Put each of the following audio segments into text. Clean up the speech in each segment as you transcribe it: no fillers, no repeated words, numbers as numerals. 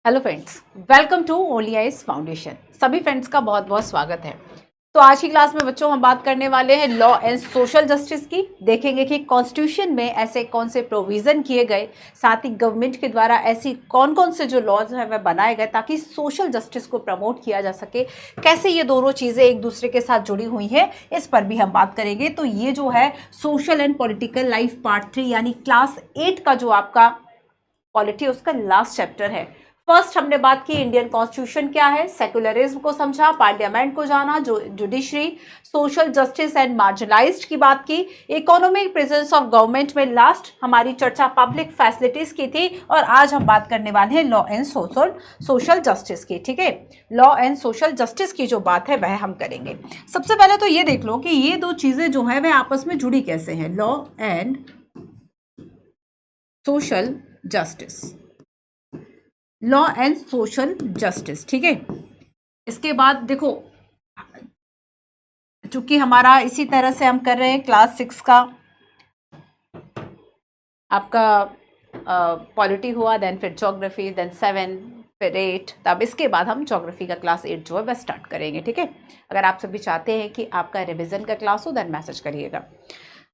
Hello friends, welcome to only eyes foundation. सभी friends का बहुत बहुत स्वागत है। तो आज की क्लास में बच्चों हम बात करने वाले हैं लॉ एंड सोशल जस्टिस की। देखेंगे कि कॉन्स्टिट्यूशन में ऐसे कौन से प्रोविज़न किए गए, साथ ही गवर्नमेंट के द्वारा ऐसी कौन कौन से जो लॉज हैं वह बनाए गए ताकि सोशल जस्टिस को प्रमोट किया जा सके। कैसे ये दोनों चीज़ें एक दूसरे के साथ जुड़ी हुई हैं, इस पर भी हम बात करेंगे। तो ये जो है social and political life part 3 यानी क्लास 8 का जो आपका पॉलिटी उसका लास्ट चैप्टर है। फर्स्ट हमने बात की इंडियन कॉन्स्टिट्यूशन क्या है, सेकुलरिज्म को समझा, पार्लियामेंट को जाना, जो judiciary, social justice and marginalised की बात की, इकोनॉमिक प्रेजेंस ऑफ गवर्नमेंट में लास्ट हमारी चर्चा पब्लिक फैसिलिटीज की थी, और आज हम बात करने वाले हैं लॉ एंड सोशल जस्टिस की। ठीक है, लॉ एंड सोशल जस्टिस की जो बात है वह हम करेंगे। सबसे पहले तो ये देख लो कि ये दो चीजें जो है वह आपस में जुड़ी कैसे हैं, law and social justice, law and social justice. ठीक है, इसके बाद देखो, चूंकि हमारा इसी तरह से हम कर रहे हैं क्लास 6 का आपका पॉलिटी हुआ, देन फिर ज्योग्राफी, देन 7, फिर 8, तब इसके बाद हम ज्योग्राफी का क्लास 8 जो है वह स्टार्ट करेंगे। ठीक है, अगर आप सभी चाहते हैं कि आपका रिविजन का क्लास हो देन मैसेज करिएगा।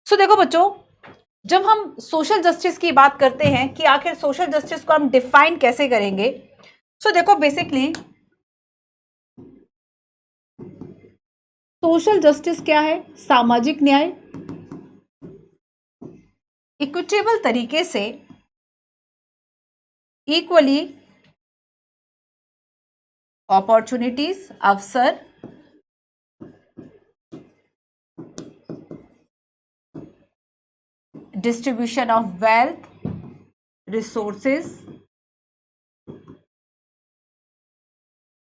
सो देखो बच्चों, जब हम सोशल जस्टिस की बात करते हैं कि आखिर सोशल जस्टिस को हम डिफाइन कैसे करेंगे, सो देखो बेसिकली सोशल जस्टिस क्या है, सामाजिक न्याय, इक्विटेबल तरीके से इक्वली अपॉर्चुनिटीज, अवसर, distribution of wealth, resources,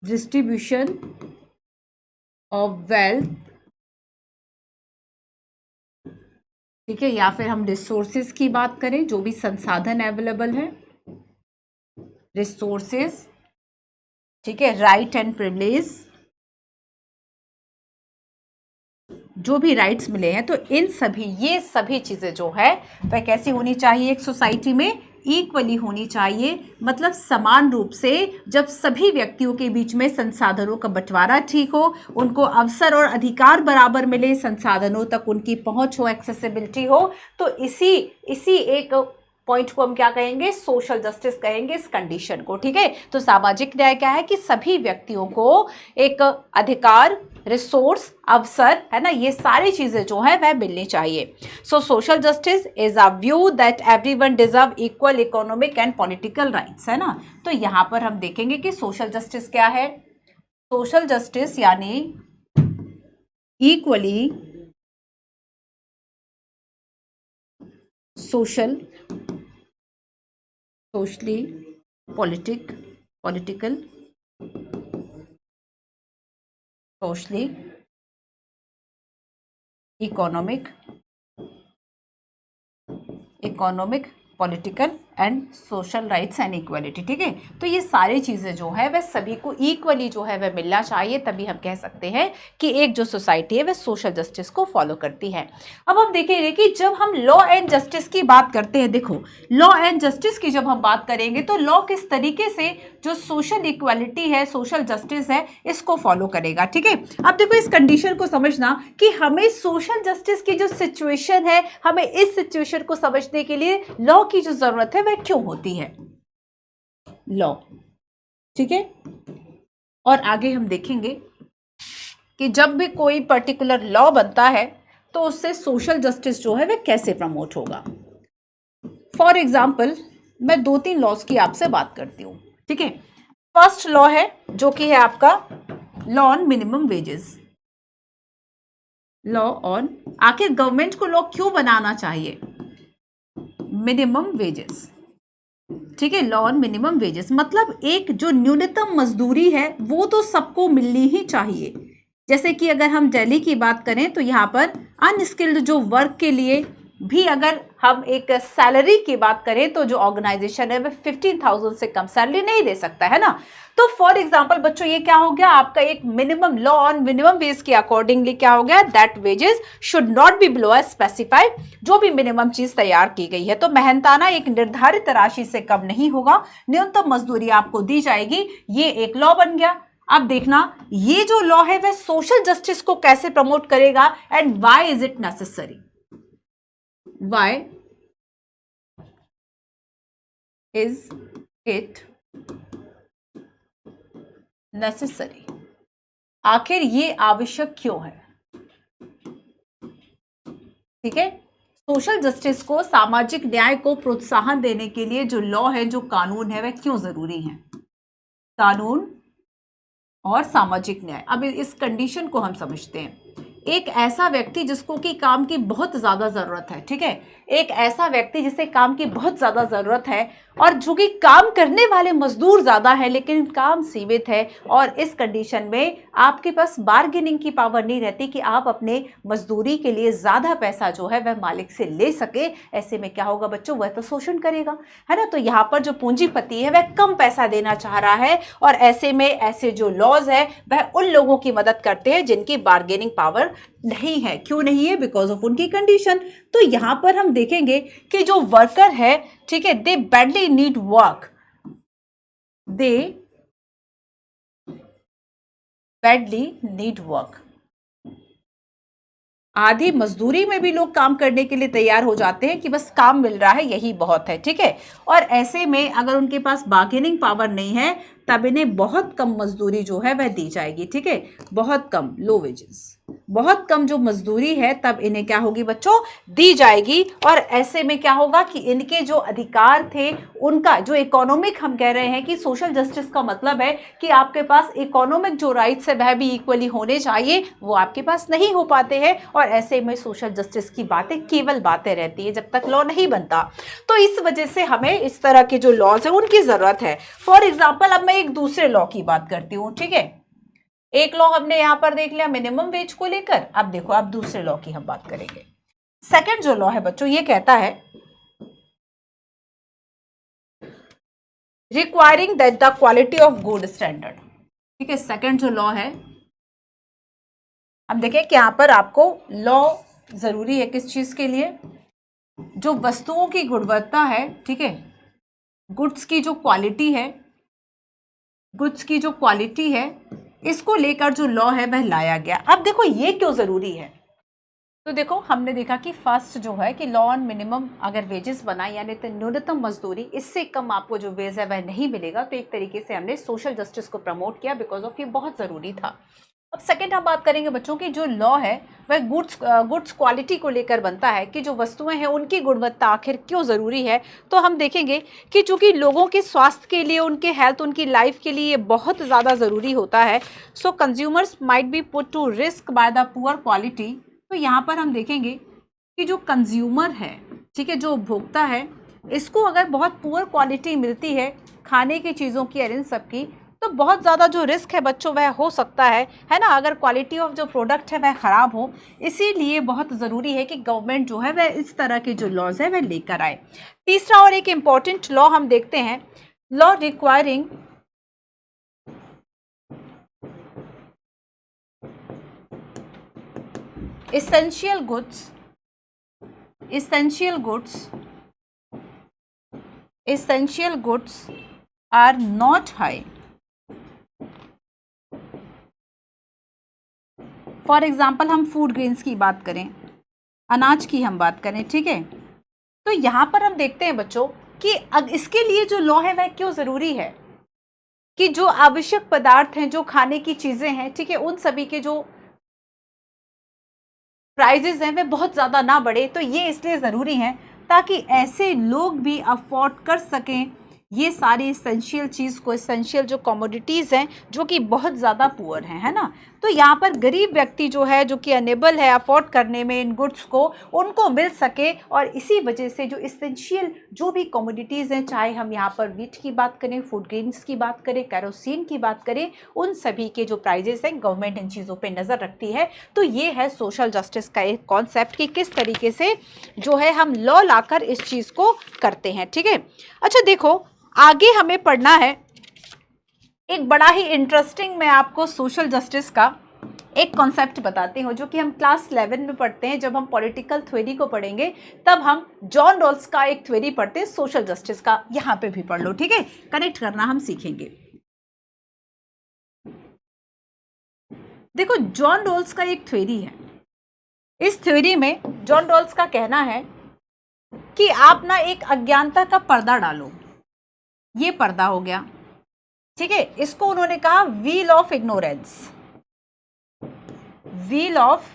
distribution of wealth, ठीक है, या फिर हम रिसोर्सेज की बात करें, जो भी संसाधन अवेलेबल है, रिसोर्सेज, ठीक है, राइट एंड प्रिविलेज, जो भी राइट्स मिले हैं, तो इन सभी ये सभी चीजें जो है वह कैसी होनी चाहिए, एक सोसाइटी में इक्वली होनी चाहिए। मतलब समान रूप से जब सभी व्यक्तियों के बीच में संसाधनों का बंटवारा ठीक हो, उनको अवसर और अधिकार बराबर मिले, संसाधनों तक उनकी पहुंच हो, एक्सेसिबिलिटी हो, तो इसी एक पॉइंट को हम क्या कहेंगे, सोशल जस्टिस कहेंगे इस कंडीशन को। ठीक है, तो सामाजिक न्याय क्या है कि सभी व्यक्तियों को एक अधिकार, रिसोर्स, अवसर, है ना, ये सारी चीजें जो है वह मिलनी चाहिए। So social justice is a view that everyone deserve equal economic and political rights, है ना। तो यहां पर हम देखेंगे कि सोशल जस्टिस क्या है। सोशल जस्टिस यानी equally socially political, socially, economic, political and social rights and equality. ठीक है, तो ये सारी चीज़ें जो है वह सभी को इक्वली जो है वह मिलना चाहिए, तभी हम कह सकते हैं कि एक जो सोसाइटी है वह सोशल जस्टिस को फॉलो करती है। अब हम देखेंगे कि जब हम लॉ एंड जस्टिस की बात करते हैं, देखो लॉ एंड जस्टिस की जब हम बात करेंगे तो लॉ किस तरीके से जो सोशल इक्वालिटी है, सोशल जस्टिस है, इसको फॉलो करेगा। ठीक है, अब देखो इस कंडीशन को समझना कि हमें सोशल जस्टिस की जो सिचुएशन है, हमें इस सिचुएशन को समझने के लिए लॉ की जो जरूरत है वह क्यों होती है, लॉ। ठीक है, और आगे हम देखेंगे कि जब भी कोई पर्टिकुलर लॉ बनता है तो उससे सोशल जस्टिस जो है वह कैसे प्रमोट होगा। फॉर एग्जाम्पल मैं 2-3 लॉज की आपसे बात करती हूँ। ठीक है, फर्स्ट लॉ है जो कि है आपका law on minimum wages. Law on, आखिर गवर्नमेंट को लॉ क्यों बनाना चाहिए, मिनिमम वेजेस। ठीक है, लॉ ऑन मिनिमम वेजेस मतलब एक जो न्यूनतम मजदूरी है वो तो सबको मिलनी ही चाहिए। जैसे कि अगर हम दिल्ली की बात करें तो यहाँ पर अनस्किल्ड जो वर्क के लिए भी अगर हम एक सैलरी की बात करें तो जो ऑर्गेनाइजेशन है वह 15,000 से कम सैलरी नहीं दे सकता, है ना। तो फॉर एग्जांपल बच्चों ये क्या हो गया, आपका एक minimum law on minimum wage के अकॉर्डिंगली क्या हो गया, that wages should not be below as specified, जो भी मिनिमम चीज तैयार की गई है तो मेहनताना एक निर्धारित राशि से कम नहीं होगा, न्यूनतम मजदूरी आपको दी जाएगी, ये एक लॉ बन गया। अब देखना ये जो लॉ है वह सोशल जस्टिस को कैसे प्रमोट करेगा and why is it necessary, why is it necessary, आखिर ये आवश्यक क्यों है। ठीक है, सोशल जस्टिस को, सामाजिक न्याय को प्रोत्साहन देने के लिए जो लॉ है, जो कानून है, वह क्यों जरूरी है। कानून और सामाजिक न्याय। अब इस कंडीशन को हम समझते हैं, एक ऐसा व्यक्ति जिसको कि काम की बहुत ज्यादा जरूरत है, ठीक है, एक ऐसा व्यक्ति जिसे काम की बहुत ज्यादा जरूरत है और जो कि काम करने वाले मजदूर ज्यादा है लेकिन काम सीमित है, और इस कंडीशन में आपके पास बार्गेनिंग की पावर नहीं रहती कि आप अपने मजदूरी के लिए ज्यादा पैसा जो है वह मालिक से ले सके। ऐसे में क्या होगा बच्चों, वह तो शोषण करेगा, है ना। तो यहाँ पर जो पूंजीपति है वह कम पैसा देना चाह रहा है, और ऐसे में ऐसे जो लॉज है वह उन लोगों की मदद करते हैं जिनकी बार्गेनिंग पावर नहीं है। क्यों नहीं है, बिकॉज ऑफ उनकी कंडीशन। तो यहां पर हम देखेंगे कि जो वर्कर है, ठीक है, दे बैडली नीड वर्क, दे बैडली नीड वर्क। आधी मजदूरी में भी लोग काम करने के लिए तैयार हो जाते हैं कि बस काम मिल रहा है यही बहुत है, ठीक है। और ऐसे में अगर उनके पास बार्गेनिंग पावर नहीं है तब इन्हें बहुत कम मजदूरी जो है वह दी जाएगी, ठीक है, बहुत कम, लो वेजेस, बहुत कम जो मजदूरी है तब इन्हें क्या होगी बच्चों, दी जाएगी। और ऐसे में क्या होगा कि इनके जो अधिकार थे उनका जो इकोनॉमिक, हम कह रहे हैं कि सोशल जस्टिस का मतलब है कि आपके पास इकोनॉमिक जो राइट्स है वह भी इक्वली होने चाहिए, वो आपके पास नहीं हो पाते हैं। और ऐसे में सोशल जस्टिस की बातें केवल बातें रहती है जब तक लॉ नहीं बनता। तो इस वजह से हमें इस तरह के जो लॉज है उनकी जरूरत है। फॉर एग्जाम्पल अब मैं एक दूसरे लॉ की बात करती हूँ, ठीक है, एक लॉ हमने यहां पर देख लिया मिनिमम वेज को लेकर, अब देखो अब दूसरे लॉ की हम बात करेंगे। सेकंड जो लॉ है बच्चों ये कहता है requiring that the quality of good standard, ठीक है, सेकंड जो लॉ है, अब देखें कि यहां पर आपको लॉ जरूरी है किस चीज के लिए, जो वस्तुओं की गुणवत्ता है, ठीक है, गुड्स की जो क्वालिटी है, गुड्स की जो क्वालिटी है, इसको लेकर जो लॉ है वह लाया गया। अब देखो ये क्यों जरूरी है, तो देखो हमने देखा कि फर्स्ट जो है कि लॉ ऑन मिनिमम अगर वेजेस बनाए यानी तो न्यूनतम मजदूरी, इससे कम आपको जो वेज है वह नहीं मिलेगा, तो एक तरीके से हमने सोशल जस्टिस को प्रमोट किया बिकॉज ऑफ ये बहुत जरूरी था। अब सेकंड हम बात करेंगे बच्चों की जो लॉ है वह गुड्स क्वालिटी को लेकर बनता है कि जो वस्तुएं हैं उनकी गुणवत्ता आखिर क्यों ज़रूरी है। तो हम देखेंगे कि चूंकि लोगों के स्वास्थ्य के लिए, उनके हेल्थ, उनकी लाइफ के लिए ये बहुत ज़्यादा ज़रूरी होता है, so consumers might be put to risk by the poor quality. तो यहाँ पर हम देखेंगे कि जो कंज्यूमर है, ठीक है, जो उपभोक्ता है, इसको अगर बहुत पुअर क्वालिटी मिलती है खाने की चीज़ों की और इन सब की, तो बहुत ज़्यादा जो रिस्क है बच्चों वह हो सकता है ना, अगर क्वालिटी ऑफ जो प्रोडक्ट है वह ख़राब हो। इसीलिए बहुत ज़रूरी है कि गवर्नमेंट जो है वह इस तरह के जो लॉज है वह लेकर आए। तीसरा और एक इम्पॉर्टेंट लॉ हम देखते हैं, law requiring essential goods are not high। For example हम फूड ग्रेन्स की बात करें, अनाज की हम बात करें, ठीक है, तो यहाँ पर हम देखते हैं बच्चों कि इसके लिए जो लॉ है वह क्यों ज़रूरी है कि जो आवश्यक पदार्थ हैं, जो खाने की चीज़ें हैं, ठीक है, उन सभी के जो प्राइजेस हैं वे बहुत ज़्यादा ना बढ़े। तो ये इसलिए ज़रूरी है ताकि ऐसे लोग भी अफोर्ड कर सकें ये सारी इसेंशियल चीज़ को, इसेंशियल जो कमोडिटीज़ हैं जो कि बहुत ज़्यादा पुअर हैं, है ना, तो यहाँ पर गरीब व्यक्ति जो है, जो कि अनेबल है अफोर्ड करने में इन गुड्स को, उनको मिल सके। और इसी वजह से जो इसेंशियल जो भी कमोडिटीज़ हैं, चाहे हम यहाँ पर वीट की बात करें, फूड ग्रेन्स की बात करें, कैरोसिन की बात करें, उन सभी के जो प्राइजेस हैं गवर्नमेंट इन चीज़ों पर नज़र रखती है। तो ये है सोशल जस्टिस का एक कॉन्सेप्ट कि किस तरीके से जो है हम लॉ लाकर इस चीज़ को करते हैं। ठीक है, अच्छा देखो आगे हमें पढ़ना है एक बड़ा ही इंटरेस्टिंग, मैं आपको सोशल जस्टिस का एक कॉन्सेप्ट बताती हूँ जो कि हम क्लास 11 में पढ़ते हैं। जब हम पॉलिटिकल थ्योरी को पढ़ेंगे तब हम जॉन रॉल्स का एक थ्योरी पढ़ते हैं सोशल जस्टिस का, यहाँ पे भी पढ़ लो, ठीक है, कनेक्ट करना हम सीखेंगे। देखो जॉन रॉल्स का एक थ्योरी है, इस थ्योरी में जॉन रॉल्स का कहना है कि आप ना एक अज्ञानता का पर्दा डालो, ये पर्दा हो गया, ठीक है, इसको उन्होंने कहा wheel of ignorance, wheel of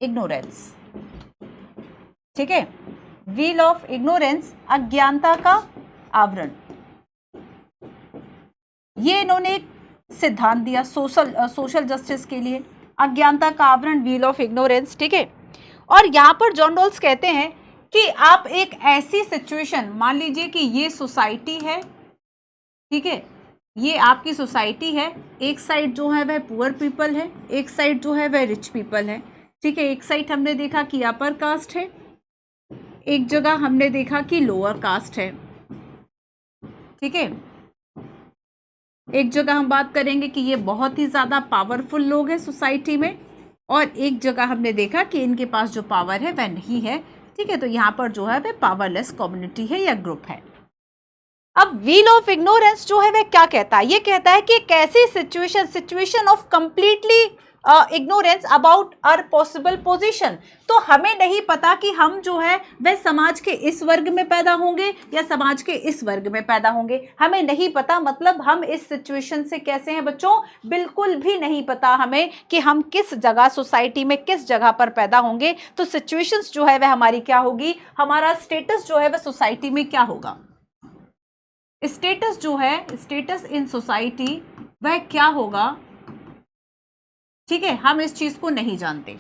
ignorance, ठीक है, व्हील ऑफ इग्नोरेंस, अज्ञानता का आवरण, ये इन्होंने एक सिद्धांत दिया सोशल जस्टिस के लिए, अज्ञानता का आवरण, व्हील ऑफ इग्नोरेंस, ठीक है। और यहां पर जॉन रॉल्स कहते हैं कि आप एक ऐसी सिचुएशन, मान लीजिए कि ये सोसाइटी है, ठीक है, ये आपकी सोसाइटी है, एक साइड जो है वह पुअर पीपल है, एक साइड जो है वह रिच पीपल है, ठीक है, एक साइड हमने देखा कि अपर कास्ट है, एक जगह हमने देखा कि लोअर कास्ट है, ठीक है, एक जगह हम बात करेंगे कि ये बहुत ही ज़्यादा पावरफुल लोग हैं सोसाइटी में, और एक जगह हमने देखा कि इनके पास जो पावर है वह नहीं है, ठीक है, तो यहाँ पर जो है वह पावरलेस कम्युनिटी है या ग्रुप है। अब व्हील ऑफ इग्नोरेंस जो है वह क्या कहता है, ये कहता है कि एक ऐसी situation of completely ignorance about our possible position, तो हमें नहीं पता कि हम जो है वह समाज के इस वर्ग में पैदा होंगे या समाज के इस वर्ग में पैदा होंगे, हमें नहीं पता, मतलब हम इस सिचुएशन से कैसे हैं बच्चों, बिल्कुल भी नहीं पता हमें कि हम किस जगह सोसाइटी में किस जगह पर पैदा होंगे। तो सिचुएशंस जो है वह हमारी क्या होगी, हमारा स्टेटस जो है वह सोसाइटी में क्या होगा, स्टेटस जो है, स्टेटस इन सोसाइटी वह क्या होगा, ठीक है, हम इस चीज को नहीं जानते,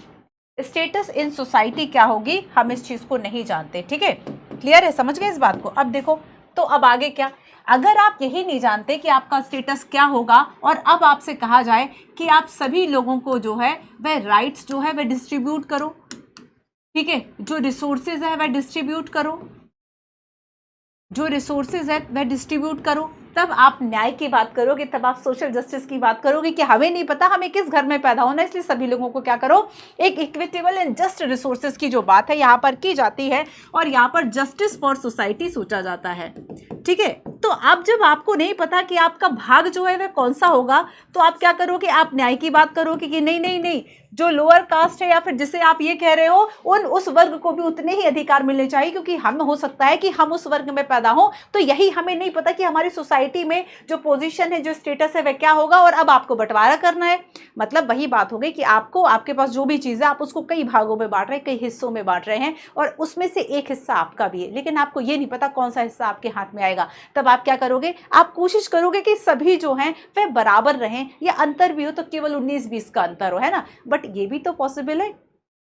स्टेटस इन सोसाइटी क्या होगी, हम इस चीज को नहीं जानते, ठीक है, क्लियर है, समझ गए इस बात को। अब देखो तो अब आगे क्या, अगर आप यही नहीं जानते कि आपका स्टेटस क्या होगा और अब आपसे कहा जाए कि आप सभी लोगों को जो है वह राइट्स जो है वह डिस्ट्रीब्यूट करो, ठीक है, जो रिसोर्सेज है वह डिस्ट्रीब्यूट करो, जो रिसोर्सेज है वह डिस्ट्रीब्यूट करो, तब आप न्याय की बात करोगे, तब आप सोशल जस्टिस की बात करोगे कि हमें नहीं पता हमें किस घर में पैदा होना, इसलिए सभी लोगों को क्या करो, एक इक्विटेबल एंड जस्ट रिसोर्सेज की जो बात है यहाँ पर की जाती है, और यहाँ पर जस्टिस फॉर सोसाइटी सोचा जाता है, ठीक है। तो अब जब आपको नहीं पता कि आपका भाग जो है वह कौन सा होगा, तो आप क्या करोगे, आप न्याय की बात करोगे कि नहीं नहीं नहीं, जो लोअर कास्ट है या फिर जिसे आप ये कह रहे हो उस वर्ग को भी उतने ही अधिकार मिलने चाहिए, क्योंकि हम हो सकता है कि हम उस वर्ग में पैदा हो, तो यही हमें नहीं पता कि हमारी सोसाइटी में जो पोजीशन है, जो स्टेटस है वह क्या होगा, और अब आपको बंटवारा करना है। मतलब वही बात हो गई कि आपको, आपके पास जो भी चीज़ है आप उसको कई भागों में बांट रहे हैं, कई हिस्सों में बांट रहे हैं, और उसमें से एक हिस्सा आपका भी है, लेकिन आपको ये नहीं पता कौन सा हिस्सा आपके हाथ में आएगा। तब आप क्या करोगे, आप कोशिश करोगे कि सभी जो हैं वह बराबर रहें, या अंतर भी हो तो केवल 19-20 का अंतर हो, है ना, बट ये भी तो पॉसिबल है,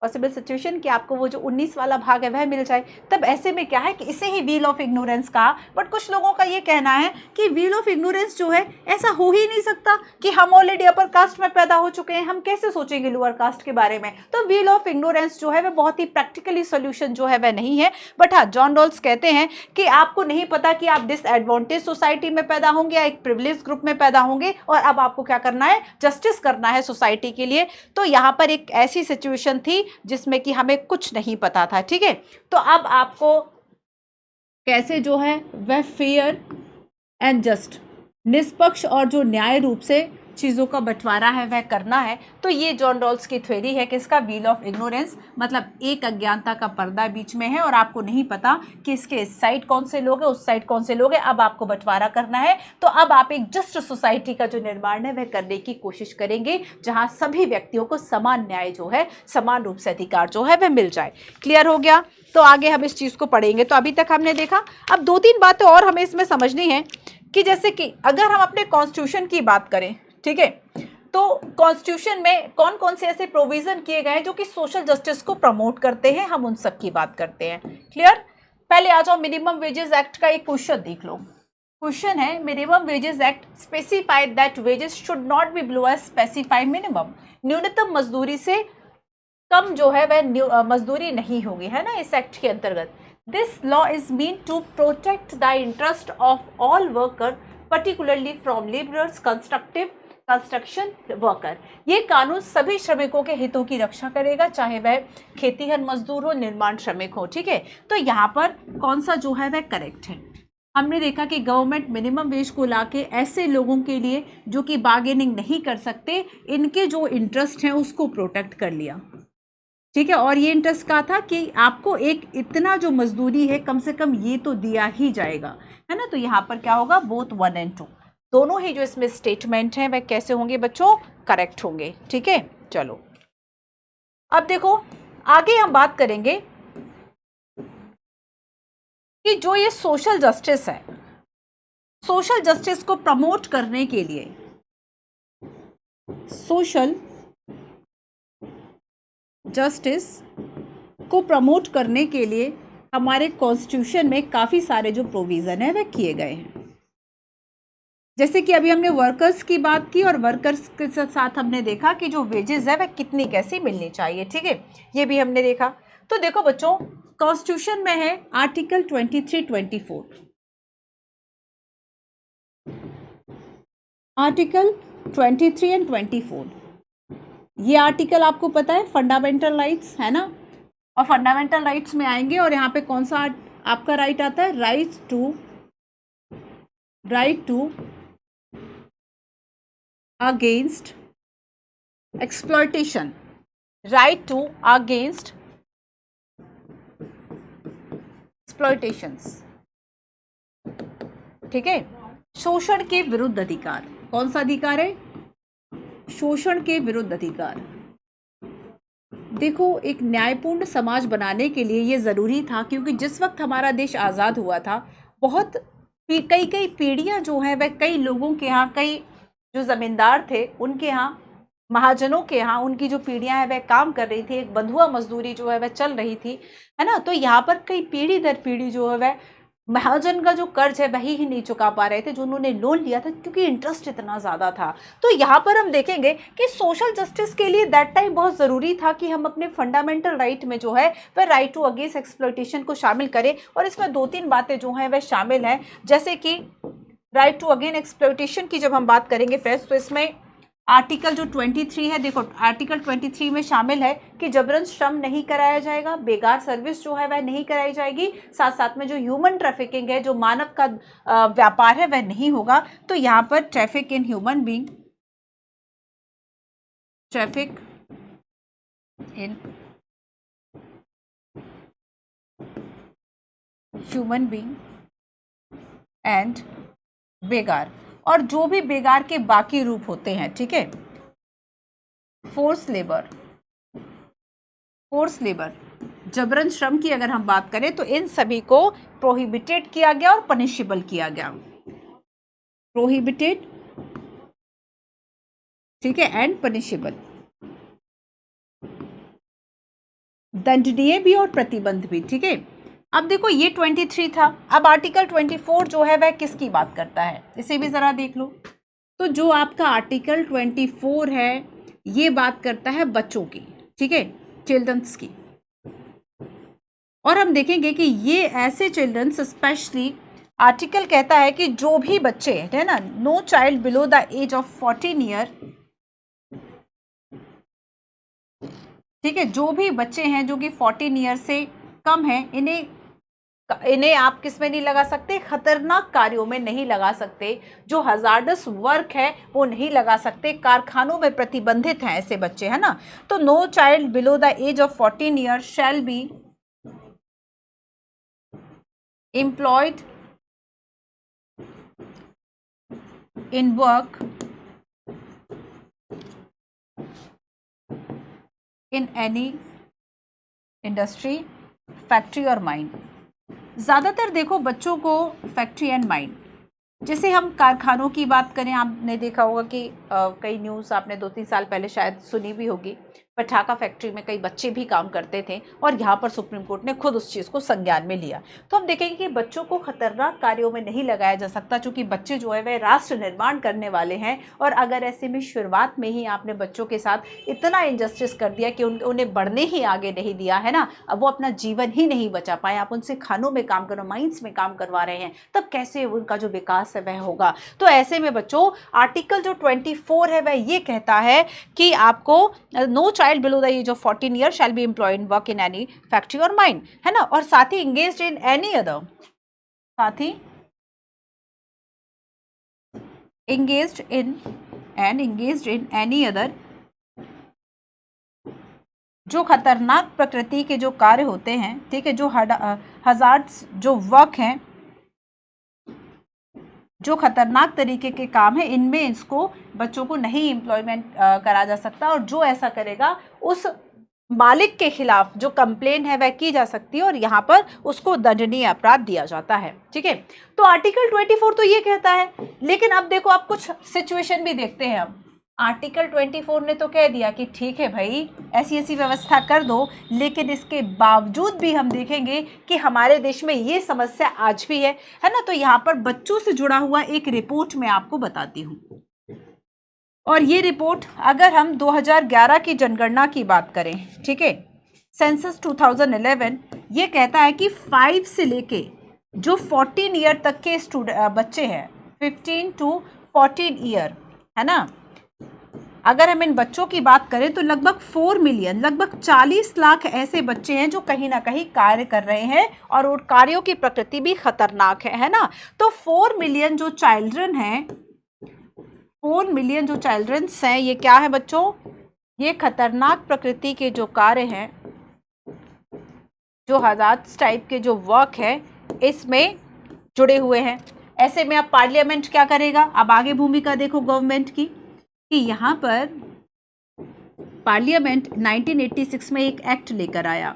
पॉसिबल सिचुएशन कि आपको वो जो 19 वाला भाग है वह मिल जाए। तब ऐसे में क्या है कि इसे ही व्हील ऑफ इग्नोरेंस कहा, बट कुछ लोगों का ये कहना है कि व्हील ऑफ इग्नोरेंस जो है ऐसा हो ही नहीं सकता कि हम ऑलरेडी अपर कास्ट में पैदा हो चुके हैं, हम कैसे सोचेंगे लोअर कास्ट के बारे में। तो व्हील ऑफ इग्नोरेंस जो है वह बहुत ही प्रैक्टिकली सोल्यूशन जो है वह नहीं है। बट हाँ, जॉन रॉल्स कहते हैं कि आपको नहीं पता कि आप डिसएडवांटेज सोसाइटी में पैदा होंगे या एक प्रिविलेज ग्रुप में पैदा होंगे, और अब आपको क्या करना है, जस्टिस करना है सोसाइटी के लिए। तो यहाँ पर एक ऐसी सिचुएशन थी जिसमें कि हमें कुछ नहीं पता था, ठीक है। तो अब आपको कैसे जो है वह फेयर एंड जस्ट, निष्पक्ष और जो न्याय रूप से चीज़ों का बंटवारा है वह करना है। तो ये जॉन रॉल्स की थ्योरी है कि इसका व्हील ऑफ इग्नोरेंस, मतलब एक अज्ञानता का पर्दा बीच में है और आपको नहीं पता कि इसके इस साइड कौन से लोग हैं, उस साइड कौन से लोग हैं। अब आपको बंटवारा करना है, तो अब आप एक जस्ट सोसाइटी का जो निर्माण है वह करने की कोशिश करेंगे, जहां सभी व्यक्तियों को समान न्याय जो है, समान रूप से अधिकार जो है वह मिल जाए। क्लियर हो गया? तो आगे हम इस चीज़ को पढ़ेंगे। तो अभी तक हमने देखा, अब 2-3 बातें और हमें इसमें समझनी है कि जैसे कि अगर हम अपने कॉन्स्टिट्यूशन की बात करें, ठीक है, तो कॉन्स्टिट्यूशन में कौन कौन से ऐसे प्रोविजन किए गए हैं जो कि सोशल जस्टिस को प्रमोट करते हैं, हम उन सब की बात करते हैं। क्लियर? पहले आ जाओ, मिनिमम वेजेस एक्ट का एक क्वेश्चन देख लो। क्वेश्चन है, minimum wages act specified that wages should not be below as specified minimum. न्यूनतम मजदूरी से कम जो है वह मजदूरी नहीं होगी, है ना, इस एक्ट के अंतर्गत। This law is mean to protect the interest of all worker, particularly from labourers, construction worker. ये कानून सभी श्रमिकों के हितों की रक्षा करेगा, चाहे वह खेतीहर मजदूर हो, निर्माण श्रमिक हो। ठीक है, तो यहाँ पर कौन सा जो है वह करेक्ट है? हमने देखा कि गवर्नमेंट मिनिमम वेज को लाके ऐसे लोगों के लिए जो कि बार्गेनिंग नहीं कर सकते, इनके जो इंटरेस्ट हैं उसको प्रोटेक्ट कर लिया। ठीक है, और ये इंटरेस्ट कहा था कि आपको एक इतना जो मजदूरी है कम से कम ये तो दिया ही जाएगा, है ना। तो यहाँ पर क्या होगा, बोथ 1 और 2 दोनों ही जो इसमें स्टेटमेंट हैं वह कैसे होंगे बच्चों, करेक्ट होंगे। ठीक है, चलो अब देखो आगे हम बात करेंगे कि जो ये सोशल जस्टिस है, सोशल जस्टिस को प्रमोट करने के लिए, सोशल जस्टिस को प्रमोट करने के लिए हमारे कॉन्स्टिट्यूशन में काफ़ी सारे जो प्रोविज़न है वह किए गए हैं। जैसे कि अभी हमने वर्कर्स की बात की और वर्कर्स के साथ हमने देखा कि जो वेजेस है वह कितनी कैसी मिलनी चाहिए। ठीक है, ये भी हमने देखा। तो देखो बच्चों, कॉन्स्टिट्यूशन में है आर्टिकल 23-24, आर्टिकल 23 और 24। ये आर्टिकल आपको पता है फंडामेंटल राइट्स, है ना, और फंडामेंटल राइट्स में आएंगे और यहाँ पे कौन सा आपका राइट आता है, right to against exploitation, right to against exploitations. ठीक है, शोषण के विरुद्ध अधिकार, कौन सा अधिकार है, शोषण के विरुद्ध अधिकार। देखो, एक न्यायपूर्ण समाज बनाने के लिए ये ज़रूरी था, क्योंकि जिस वक्त हमारा देश आज़ाद हुआ था, बहुत कई पीढ़ियां जो है वह कई लोगों के यहाँ, कई जो ज़मींदार थे उनके यहाँ, महाजनों के यहाँ उनकी जो पीढ़ियां हैं वह काम कर रही थी, एक बंधुआ मजदूरी जो है वह चल रही थी, है ना। तो यहाँ पर कई पीढ़ी दर पीढ़ी जो है वह महाजन का जो कर्ज है वही ही नहीं चुका पा रहे थे, जो उन्होंने लोन लिया था, क्योंकि इंटरेस्ट इतना ज़्यादा था। तो यहाँ पर हम देखेंगे कि सोशल जस्टिस के लिए दैट टाइम बहुत ज़रूरी था कि हम अपने फंडामेंटल राइट में जो है वह राइट टू अगेंस्ट एक्सप्लॉयटेशन को शामिल करें। और इसमें 2-3 बातें जो हैं वह शामिल हैं, जैसे कि राइट टू अगेंस्ट एक्सप्लॉयटेशन की जब हम बात करेंगे फ्रेंड्स, तो इसमें आर्टिकल जो 23 है, देखो आर्टिकल 23 में शामिल है कि जबरन श्रम नहीं कराया जाएगा, बेकार सर्विस जो है वह नहीं कराई जाएगी, साथ साथ में जो ह्यूमन ट्रैफिकिंग है, जो मानव का व्यापार है वह नहीं होगा। तो यहाँ पर traffic in human being, traffic in human being and बेगार, और जो भी बेगार के बाकी रूप होते हैं, ठीक है, फोर्स लेबर, जबरन श्रम की अगर हम बात करें तो इन सभी को प्रोहिबिटेड किया गया और पनिशेबल किया गया, प्रोहिबिटेड, ठीक है, एंड पनिशेबल, दंडनीय भी और प्रतिबंध भी। ठीक है, अब देखो ये 23 था, अब आर्टिकल 24 जो है वह किसकी बात करता है, इसे भी जरा देख लो। तो जो आपका आर्टिकल 24 है ये बात करता है बच्चों की, ठीक है, चिल्ड्रंस की। और हम देखेंगे कि ये ऐसे चिल्ड्रंस, स्पेशली आर्टिकल कहता है कि जो भी बच्चे है ना, no child below the age of 14 year, ठीक है, जो भी बच्चे हैं जो कि 14 ईयर से कम है, इन्हें इन्हें आप किस में नहीं लगा सकते, खतरनाक कार्यों में नहीं लगा सकते, जो हजार्डस वर्क है वो नहीं लगा सकते, कारखानों में प्रतिबंधित हैं ऐसे बच्चे, है ना। तो no child below the age of 14 year shall be employed in work in any industry, factory और माइन। ज़्यादातर देखो बच्चों को फैक्ट्री एंड माइन, जैसे हम कारखानों की बात करें, आपने देखा होगा कि कई न्यूज़ आपने 2-3 साल पहले शायद सुनी भी होगी, पटाखा फैक्ट्री में कई बच्चे भी काम करते थे और यहाँ पर सुप्रीम कोर्ट ने खुद उस चीज़ को संज्ञान में लिया। तो हम देखेंगे कि बच्चों को खतरनाक कार्यों में नहीं लगाया जा सकता, क्योंकि बच्चे जो है वह राष्ट्र निर्माण करने वाले हैं। और अगर ऐसे में शुरुआत में ही आपने बच्चों के साथ इतना इनजस्टिस कर दिया कि उन्हें बढ़ने ही आगे नहीं दिया, है ना, अब वो अपना जीवन ही नहीं बचा पाए, आप उनसे खानों में काम करो, माइंस में काम करवा रहे हैं, तब कैसे उनका जो विकास है वह होगा। तो ऐसे में बच्चों आर्टिकल जो 24 है वह ये कहता है कि आपको no child below the age of 14 year shall be employed in work in any factory और माइन, है ना। और साथ ही engaged in any other, साथ ही engaged in any other, जो खतरनाक प्रकृति के जो कार्य होते हैं, ठीक है, जो हजार्ड्स जो वर्क हैं, जो खतरनाक तरीके के काम है, इनमें इसको बच्चों को नहीं एम्प्लॉयमेंट करा जा सकता। और जो ऐसा करेगा उस मालिक के खिलाफ जो कंप्लेन है वह की जा सकती है और यहाँ पर उसको दंडनीय अपराध दिया जाता है, ठीक है। तो आर्टिकल 24 तो ये कहता है, लेकिन अब देखो आप कुछ सिचुएशन भी देखते हैं। अब आर्टिकल 24 ने तो कह दिया कि ठीक है भाई ऐसी ऐसी व्यवस्था कर दो, लेकिन इसके बावजूद भी हम देखेंगे कि हमारे देश में ये समस्या आज भी है ना। तो यहाँ पर बच्चों से जुड़ा हुआ एक रिपोर्ट मैं आपको बताती हूँ, और ये रिपोर्ट अगर हम 2011 की जनगणना की बात करें, ठीक है, सेंसस 2011, ये कहता है कि 5 से लेके जो 14 ईयर तक के बच्चे हैं, 15 to 14 ईयर, है ना, अगर हम इन बच्चों की बात करें तो लगभग 4 मिलियन, लगभग 40 लाख ऐसे बच्चे हैं जो कहीं ना कहीं कार्य कर रहे हैं और उन कार्यों की प्रकृति भी खतरनाक है ना। तो 4 मिलियन जो चिल्ड्रन हैं, 4 मिलियन जो चिल्ड्रंस हैं, ये क्या है बच्चों, ये खतरनाक प्रकृति के जो कार्य हैं, जो हजार्ड्स टाइप के जो वर्क है, इसमें जुड़े हुए हैं। ऐसे में अब पार्लियामेंट क्या करेगा, अब आगे भूमिका देखो गवर्नमेंट की, कि यहाँ पर पार्लियामेंट 1986 में एक एक्ट लेकर आया,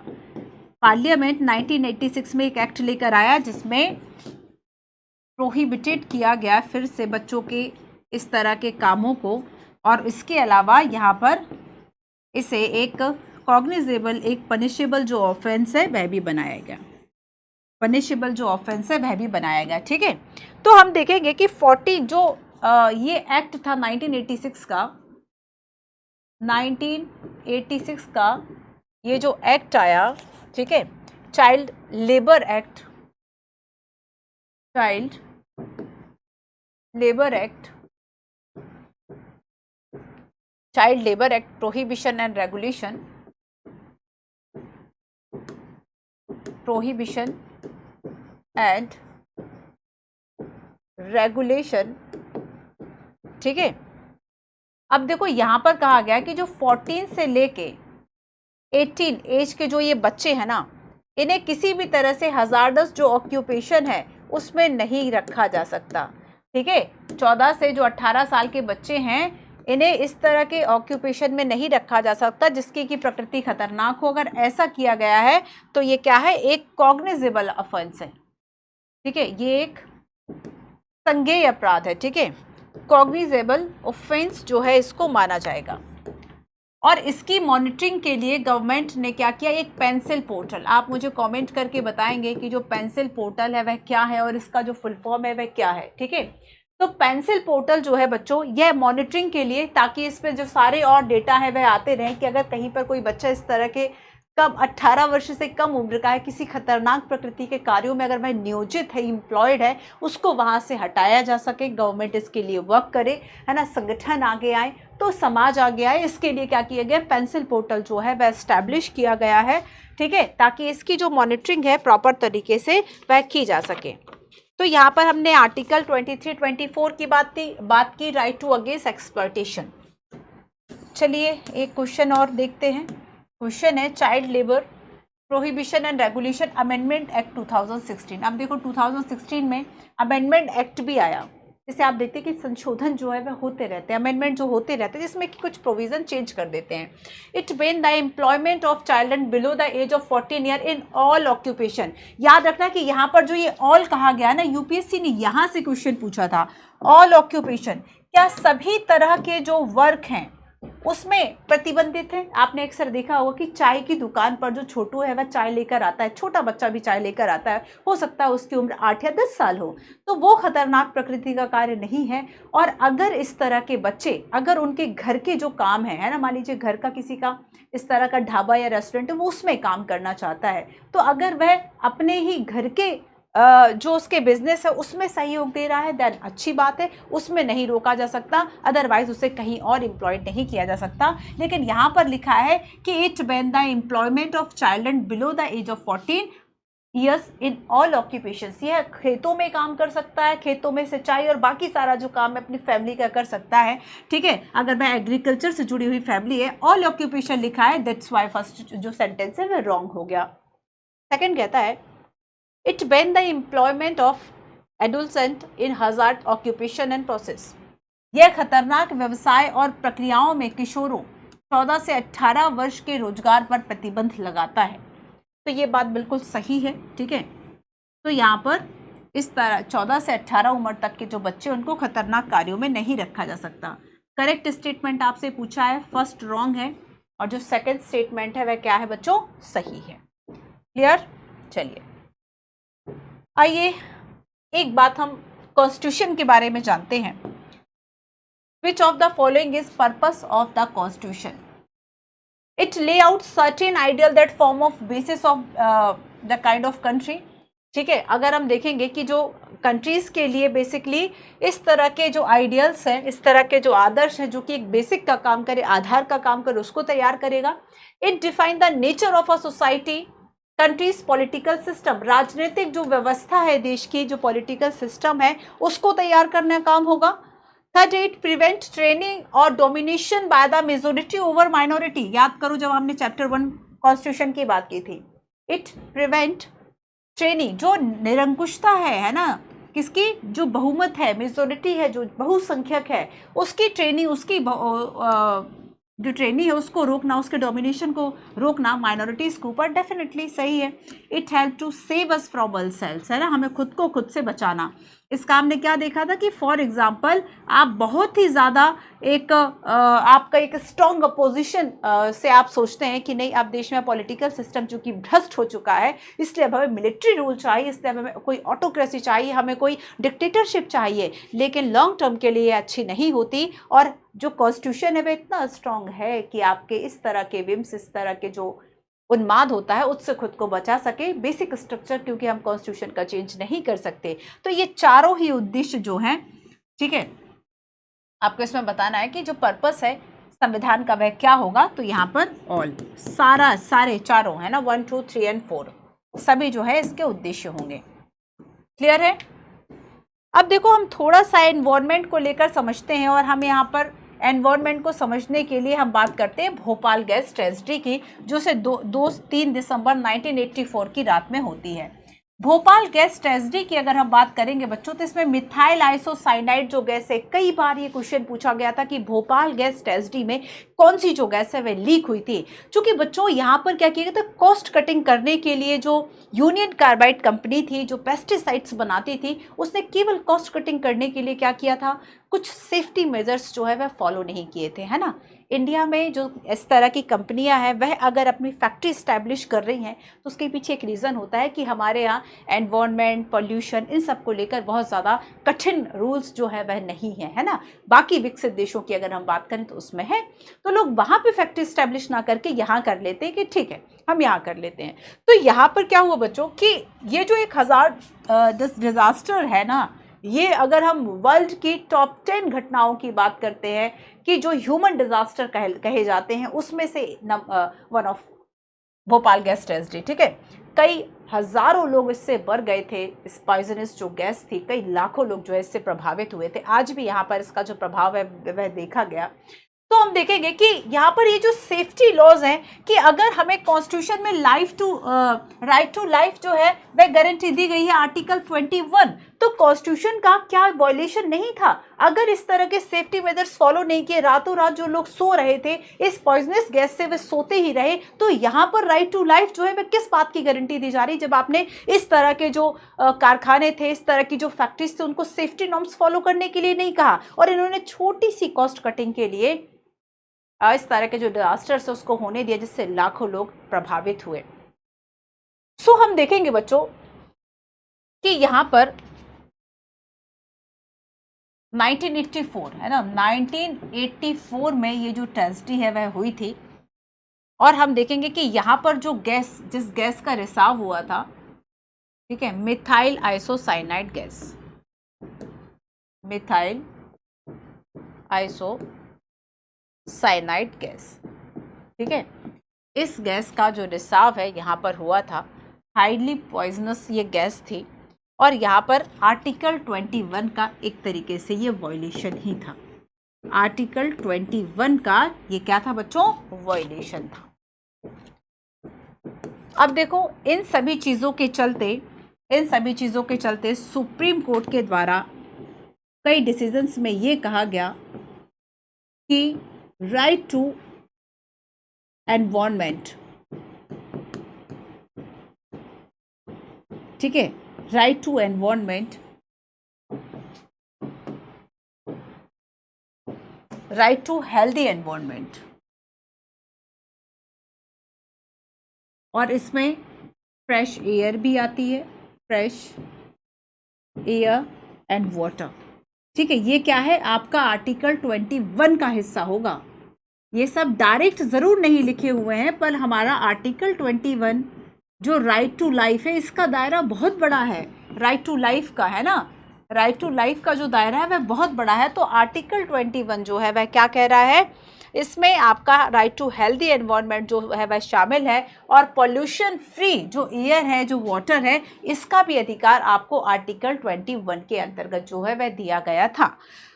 पार्लियामेंट 1986 में एक एक्ट लेकर आया जिसमें प्रोहिबिटेड किया गया फिर से बच्चों के इस तरह के कामों को, और इसके अलावा यहाँ पर इसे एक कॉग्निजेबल, एक पनिशेबल जो ऑफेंस है वह भी बनाया गया, पनिशेबल जो ऑफेंस है वह भी बनाया गया, ठीक है। तो हम देखेंगे कि 40 जो ये एक्ट था 1986 का, 1986 का ये जो एक्ट आया, ठीक है, child labour act, child labour act, child labour act prohibition and regulation, prohibition and regulation, ठीक है। अब देखो यहाँ पर कहा गया कि जो 14 से लेके 18 एज के जो ये बच्चे हैं ना, इन्हें किसी भी तरह से हजार्डस जो ऑक्यूपेशन है उसमें नहीं रखा जा सकता, ठीक है। 14 से जो 18 साल के बच्चे हैं, इन्हें इस तरह के ऑक्यूपेशन में नहीं रखा जा सकता जिसकी की प्रकृति खतरनाक हो। अगर ऐसा किया गया है तो ये क्या है, एक कॉग्निजेबल ऑफेंस है, ठीक है, ये एक संज्ञेय अपराध है, ठीक है, कॉग्निजेबल ऑफेंस जो है इसको माना जाएगा। और इसकी मॉनिटरिंग के लिए गवर्नमेंट ने क्या किया, एक पेंसिल पोर्टल, आप मुझे कमेंट करके बताएंगे कि जो पेंसिल पोर्टल है वह क्या है और इसका जो फुल फॉर्म है वह क्या है, ठीक है। तो पेंसिल पोर्टल जो है बच्चों, यह मॉनिटरिंग के लिए, ताकि इस पे जो सारे और डेटा है वह आते रहें कि अगर कहीं पर कोई बच्चा इस तरह के कम 18 वर्ष से कम उम्र का है, किसी खतरनाक प्रकृति के कार्यों में अगर वह नियोजित है, एम्प्लॉयड है, उसको वहाँ से हटाया जा सके। गवर्नमेंट इसके लिए वर्क करे, है ना, संगठन आगे आए, तो समाज आगे आए। इसके लिए क्या किया गया, पेंसिल पोर्टल जो है वह एस्टैब्लिश किया गया है, ठीक है, ताकि इसकी जो मॉनिटरिंग है प्रॉपर तरीके से वह की जा सके। तो यहाँ पर हमने आर्टिकल 23-24 की बात की, राइट टू अगेंस्ट एक्सप्लॉयटेशन। चलिए एक क्वेश्चन और देखते हैं। क्वेश्चन है child labour prohibition and regulation amendment act 2016। अब देखो 2016 में अमेंडमेंट एक्ट भी आया, जिसे आप देखते हैं कि संशोधन जो है वह होते रहते हैं, अमेंडमेंट जो होते रहते हैं, जिसमें कि कुछ प्रोविजन चेंज कर देते हैं। It ban the employment of child and below the age of 14 year in all occupation. याद रखना कि यहाँ पर जो ये ऑल कहा गया ना, यूपीएससी ने यहाँ से क्वेश्चन पूछा था, ऑल ऑक्यूपेशन, क्या सभी तरह के जो वर्क हैं उसमें प्रतिबंधित है। आपने अक्सर देखा होगा कि चाय की दुकान पर जो छोटू है वह चाय लेकर आता है, छोटा बच्चा भी चाय लेकर आता है, हो सकता है उसकी उम्र 8 या 10 साल हो, तो वो खतरनाक प्रकृति का कार्य नहीं है। और अगर इस तरह के बच्चे, अगर उनके घर के जो काम है ना, मान लीजिए घर का किसी का इस तरह का ढाबा या रेस्टोरेंट है, वो उसमें काम करना चाहता है, तो अगर वह अपने ही घर के जो उसके बिजनेस है उसमें सहयोग दे रहा है, देन अच्छी बात है, उसमें नहीं रोका जा सकता, अदरवाइज उसे कहीं और एम्प्लॉयड नहीं किया जा सकता। लेकिन यहाँ पर लिखा है कि it ban the employment of child and below the age of 14 years in all occupations. यह खेतों में काम कर सकता है, खेतों में सिंचाई और बाकी सारा जो काम है अपनी फैमिली का कर सकता है, ठीक है, अगर मैं एग्रीकल्चर से जुड़ी हुई फैमिली है। ऑल ऑक्यूपेशन लिखा है, दैट्स वाई फर्स्ट जो सेंटेंस है वह रॉन्ग हो गया। सेकेंड कहता है it ban the employment of adolescent in hazard occupation and process. यह खतरनाक व्यवसाय और प्रक्रियाओं में किशोरों 14 से 18 वर्ष के रोजगार पर प्रतिबंध लगाता है। तो ये बात बिल्कुल सही है, ठीक है। तो यहाँ पर इस तरह 14 से 18 उम्र तक के जो बच्चे, उनको खतरनाक कार्यों में नहीं रखा जा सकता। करेक्ट स्टेटमेंट आपसे पूछा है, फर्स्ट रॉन्ग है, और जो सेकंड स्टेटमेंट है वह क्या है बच्चों, सही है। क्लियर। चलिए आइए एक बात हम कॉन्स्टिट्यूशन के बारे में जानते हैं। Which of the following is purpose of the constitution? It lay out certain ideal that form of basis of the kind of country. ठीक है, अगर हम देखेंगे कि जो कंट्रीज के लिए बेसिकली इस तरह के जो आइडियल्स हैं, इस तरह के जो आदर्श हैं, जो कि एक बेसिक का काम करे, आधार का काम करे, उसको तैयार करेगा। It define the nature of a society, countries political system, राजनीतिक जो व्यवस्था है देश की, जो पॉलिटिकल सिस्टम है, उसको तैयार करने का काम होगा। थर्ड, इट प्रिवेंट ट्रेनिंग और domination by the majority over minority. याद करो जब हमने चैप्टर 1 कॉन्स्टिट्यूशन की बात की थी। इट प्रिवेंट ट्रेनिंग, जो निरंकुशता है ना, किसकी, जो बहुमत है, मेजोरिटी है, जो बहुसंख्यक है, उसकी ट्रेनिंग, उसकी जो ट्रेनी है उसको रोकना, उसके डोमिनेशन को रोकना माइनॉरिटीज के ऊपर, डेफिनेटली सही है। It help to save us from ourselves, है ना, हमें खुद को खुद से बचाना। इस काम ने क्या देखा था कि फॉर एग्जांपल आप बहुत ही ज़्यादा एक आपका एक स्ट्रॉन्ग अपोजिशन से आप सोचते हैं कि नहीं, अब देश में पॉलिटिकल सिस्टम जो कि भ्रष्ट हो चुका है, इसलिए अब हमें मिलिट्री रूल चाहिए, इसलिए हमें कोई ऑटोक्रेसी चाहिए, हमें कोई डिक्टेटरशिप चाहिए, लेकिन लॉन्ग टर्म के लिए अच्छी नहीं होती। और जो कॉन्स्टिट्यूशन है वह इतना स्ट्रॉन्ग है कि आपके इस तरह के विम्स, इस तरह के जो उन्माद होता है, उससे खुद को बचा सके। बेसिक स्ट्रक्चर, क्योंकि हम कॉन्स्टिट्यूशन का चेंज नहीं कर सकते। तो ये चारों ही उद्देश्य जो हैं, ठीक है, आपको इसमें बताना है कि जो पर्पस है संविधान का वह क्या होगा। तो यहाँ पर ऑल, सारे चारों है ना, 1, 2, 3 एंड 4 सभी जो है इसके उद्देश्य होंगे। क्लियर है। अब देखो हम थोड़ा सा एनवायरनमेंट को लेकर समझते हैं, और हम यहाँ पर एनवायरनमेंट को समझने के लिए हम बात करते हैं भोपाल गैस ट्रेजेडी की, जो से 3 दिसंबर 1984 की रात में होती है। भोपाल गैस ट्रेजेडी की अगर हम बात करेंगे बच्चों, तो इसमें मिथाइल आइसोसाइनाइड जो गैस है, कई बार ये क्वेश्चन पूछा गया था कि भोपाल गैस ट्रेजेडी में कौन सी जो गैस है वह लीक हुई थी। चूंकि बच्चों यहाँ पर क्या किया गया था, कॉस्ट कटिंग करने के लिए जो यूनियन कार्बाइड कंपनी थी, जो पेस्टिसाइड्स बनाती थी, उसने केवल कॉस्ट कटिंग करने के लिए क्या किया था, कुछ सेफ्टी मेजर्स जो है वह फॉलो नहीं किए थे, है ना। इंडिया में जो इस तरह की कंपनियां हैं वह अगर अपनी फैक्ट्री इस्टेब्लिश कर रही हैं तो उसके पीछे एक रीज़न होता है कि हमारे यहाँ एनवायरनमेंट, पॉल्यूशन, इन सब को लेकर बहुत ज़्यादा कठिन रूल्स जो है वह नहीं है ना। बाकी विकसित देशों की अगर हम बात करें तो उसमें है, तो लोग वहाँ पे फैक्ट्री इस्टेब्लिश ना करके यहाँ कर लेते हैं कि ठीक है हम यहाँ कर लेते हैं। तो यहाँ पर क्या हुआ बच्चों कि ये जो 1000 डिजास्टर है ना, ये अगर हम वर्ल्ड की टॉप 10 घटनाओं की बात करते हैं कि जो ह्यूमन डिजास्टर कहे जाते हैं, उसमें से one of Bhopal gas tragedy, ठीक है। कई हजारों लोग इससे मर गए थे, इस पॉइजनस जो गैस थी, कई लाखों लोग जो है इससे प्रभावित हुए थे। आज भी यहाँ पर इसका जो प्रभाव है वह देखा गया। तो हम देखेंगे कि यहाँ पर ये जो सेफ्टी लॉज हैं कि अगर हमें कॉन्स्टिट्यूशन में राइट टू लाइफ जो है वह गारंटी दी गई है आर्टिकल 21, तो कॉन्स्टिट्यूशन का क्या वायलेशन नहीं था अगर इस तरह के सेफ्टी मेजर्स फॉलो नहीं किए। रातों रात जो लोग सो रहे थे इस पॉइजनस गैस से, वे सोते ही रहे। तो यहाँ पर राइट टू लाइफ जो है वह किस बात की गारंटी दी जा रही, जब आपने इस तरह के जो कारखाने थे, इस तरह की जो फैक्ट्रीज थे, उनको सेफ्टी नॉर्म्स फॉलो करने के लिए नहीं कहा, और इन्होंने छोटी सी कॉस्ट कटिंग के लिए इस तरह के जो डिजास्टर्स है उसको होने दिया, जिससे लाखों लोग प्रभावित हुए। सो हम देखेंगे बच्चों कि यहां पर 1984 है ना, 1984 में ये जो ट्रेजेडी है वह हुई थी। और हम देखेंगे कि यहां पर जो जिस गैस का रिसाव हुआ था, ठीक है, methyl isocyanide gas, methyl isocyanide gas, ठीक है। इस गैस का जो रिसाव है यहाँ पर हुआ था, हाईली पॉइजनस ये गैस थी, और यहाँ पर आर्टिकल 21 का एक तरीके से ये वायलेशन ही था। आर्टिकल 21 का ये क्या था बच्चों, वायलेशन था। अब देखो इन सभी चीज़ों के चलते सुप्रीम कोर्ट के द्वारा कई डिसीजंस में ये कहा गया कि राइट टू एनवायरनमेंट, ठीक है, right to environment, right to healthy environment, और इसमें फ्रेश एयर भी आती है, फ्रेश एयर एंड वाटर, ठीक है। ये क्या है, आपका आर्टिकल 21 का हिस्सा होगा। ये सब डायरेक्ट जरूर नहीं लिखे हुए हैं, पर हमारा आर्टिकल 21 जो राइट टू लाइफ है, इसका दायरा बहुत बड़ा है। राइट टू लाइफ का है ना, राइट टू लाइफ का जो दायरा है वह बहुत बड़ा है। तो आर्टिकल 21 जो है वह क्या कह रहा है, इसमें आपका राइट टू हेल्दी एनवायरनमेंट जो है वह शामिल है, और पॉल्यूशन फ्री जो एयर है, जो वाटर है, इसका भी अधिकार आपको आर्टिकल 21 के अंतर्गत जो है वह दिया गया था।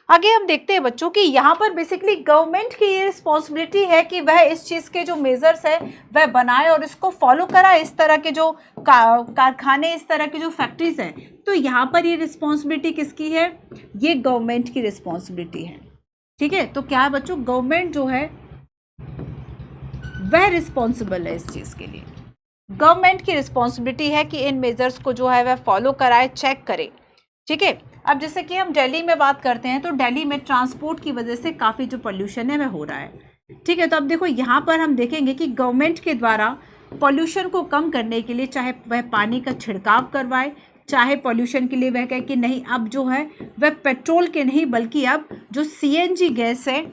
आगे हम देखते हैं बच्चों कि यहाँ पर बेसिकली गवर्नमेंट की ये रिस्पॉन्सिबिलिटी है कि वह इस चीज़ के जो मेजर्स है वह बनाए और इसको फॉलो कराए। इस तरह के जो कारखाने, इस तरह की जो फैक्ट्रीज हैं, तो यहाँ पर ये रिस्पॉन्सिबिलिटी किसकी है, ये गवर्नमेंट की रिस्पॉन्सिबिलिटी है, ठीक है। तो क्या है बच्चों, गवर्नमेंट जो है वह रिस्पॉन्सिबल है इस चीज़ के लिए। गवर्नमेंट की रिस्पॉन्सिबिलिटी है कि इन मेजर्स को जो है वह फॉलो कराए, चेक करे, ठीक है। अब जैसे कि हम दिल्ली में बात करते हैं, तो दिल्ली में ट्रांसपोर्ट की वजह से काफ़ी जो पोल्यूशन है वह हो रहा है, ठीक है। तो अब देखो यहाँ पर हम देखेंगे कि गवर्नमेंट के द्वारा पोल्यूशन को कम करने के लिए चाहे वह पानी का छिड़काव करवाए, चाहे पोल्यूशन के लिए वह कहे कि नहीं अब जो है वह पेट्रोल के नहीं बल्कि अब जो CNG गैस है,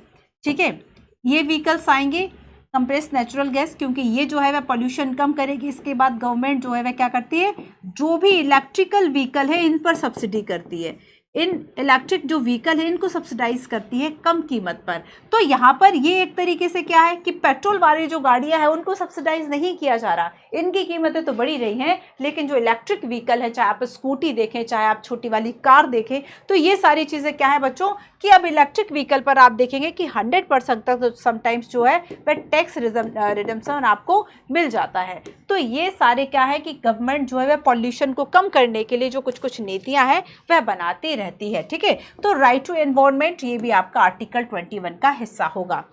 ठीक है, ये व्हीकल्स आएंगे, कंप्रेस नेचुरल गैस, क्योंकि ये जो है वह पोल्यूशन कम करेगी। इसके बाद गवर्नमेंट जो है वह क्या करती है, जो भी इलेक्ट्रिकल व्हीकल है इन पर सब्सिडी करती है, इन इलेक्ट्रिक जो व्हीकल है इनको सब्सिडाइज करती है कम कीमत पर। तो यहाँ पर ये एक तरीके से क्या है कि पेट्रोल वाली जो गाड़ियाँ हैं उनको सब्सिडाइज नहीं किया जा रहा, इनकी कीमतें तो बढ़ी रही हैं, लेकिन जो इलेक्ट्रिक व्हीकल है, चाहे आप स्कूटी देखें, चाहे आप छोटी वाली कार देखें, तो ये सारी चीज़ें क्या है बच्चों कि अब इलेक्ट्रिक व्हीकल पर आप देखेंगे कि 100% तक तो समटाइम्स जो है वह टैक्स रिडम्पशन आपको मिल जाता है। तो ये सारे क्या है कि गवर्नमेंट जो है वह पॉल्यूशन को कम करने के लिए जो कुछ नीतियां हैं वह बनाती रहती है, ठीक है। तो राइट टू एनवायरनमेंट ये भी आपका आर्टिकल 21 का हिस्सा होगा,